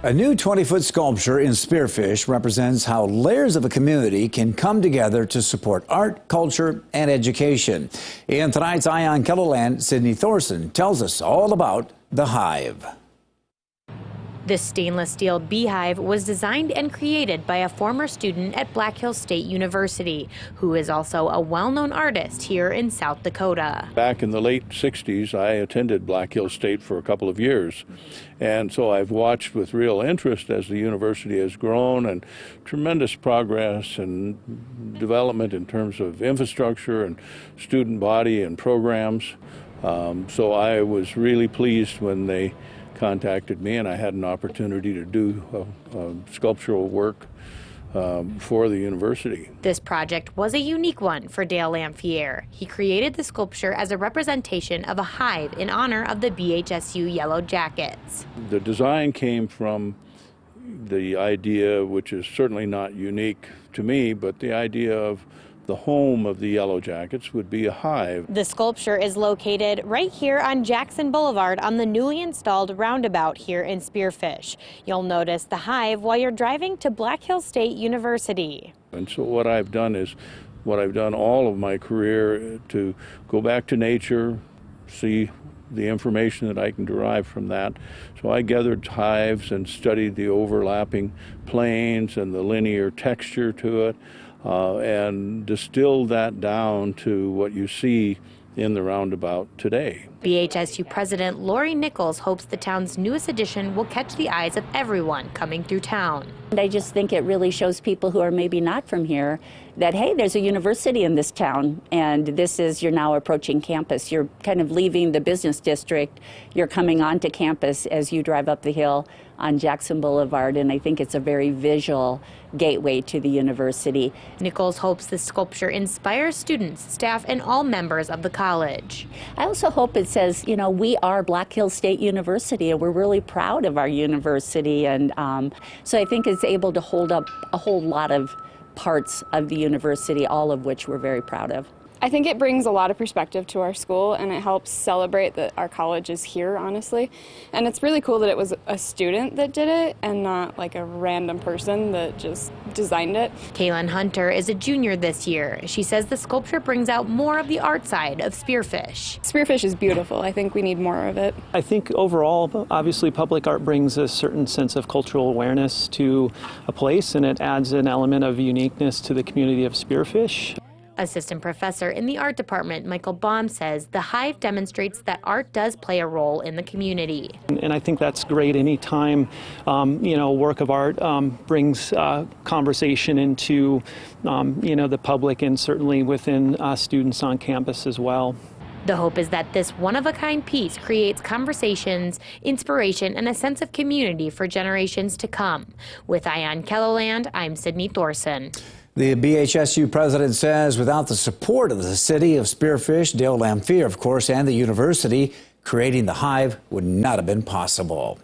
A new 20-foot sculpture in Spearfish represents how layers of a community can come together to support art, culture, and education. In tonight's Eye on KELOLAND, Sydney Thorson tells us all about the Hive. This stainless steel beehive was designed and created by a former student at Black Hills State University, who is also a well-known artist here in South Dakota. Back in the late 60s, I attended Black Hills State for a couple of years. And so I've watched with real interest as the university has grown, and tremendous progress and development in terms of infrastructure and student body and programs. So I was really pleased when they contacted me and I had an opportunity to do sculptural work for the university. This project was a unique one for Dale LAMPHERE. He created the sculpture as a representation of a hive in honor of the BHSU Yellow Jackets. The design came from the idea, which is certainly not unique to me, but the idea of the home of the Yellow Jackets would be a hive. The sculpture is located right here on Jackson Boulevard on the newly installed roundabout here in Spearfish. You'll notice the hive while you're driving to Black Hills State University. And so what I've done is what I've done all of my career, to go back to nature, see the information that I can derive from that. So I gathered hives and studied the overlapping planes and the linear texture to it, and distilled that down to what you see in the roundabout today. BHSU President LAURIE NICHOLS hopes the town's newest addition will catch the eyes of everyone coming through town. And I just think it really shows people who are maybe not from here that, hey, there's a university in this town, and you're now approaching campus. You're kind of leaving the business district. You're coming onto campus as you drive up the hill on Jackson Boulevard, and I think it's a very visual gateway to the university. Nichols hopes the sculpture inspires students, staff, and all members of the college. I also hope it says, you know, we are Black Hills State University, and we're really proud of our university, and so I think it's able to hold up a whole lot of parts of the university, all of which we're very proud of. I think it brings a lot of perspective to our school, and it helps celebrate that our college is here, honestly. And it's really cool that it was a student that did it and not like a random person that just designed it. KAYLYN Hunter is a junior this year. She says the sculpture brings out more of the art side of Spearfish. Spearfish is beautiful. I think we need more of it. I think overall, obviously, public art brings a certain sense of cultural awareness to a place, and it adds an element of uniqueness to the community of Spearfish. Assistant professor in the art department, Michael BAUM, says the hive demonstrates that art does play a role in the community. And I think that's great. Anytime, work of art brings conversation into, the public, and certainly within students on campus as well. The hope is that this one-of-a-kind piece creates conversations, inspiration, and a sense of community for generations to come. With Eye on KELOLAND, I'm Sydney Thorson. The BHSU president says without the support of the city of Spearfish, Dale LAMPHERE, of course, and the university, creating the hive would not have been possible.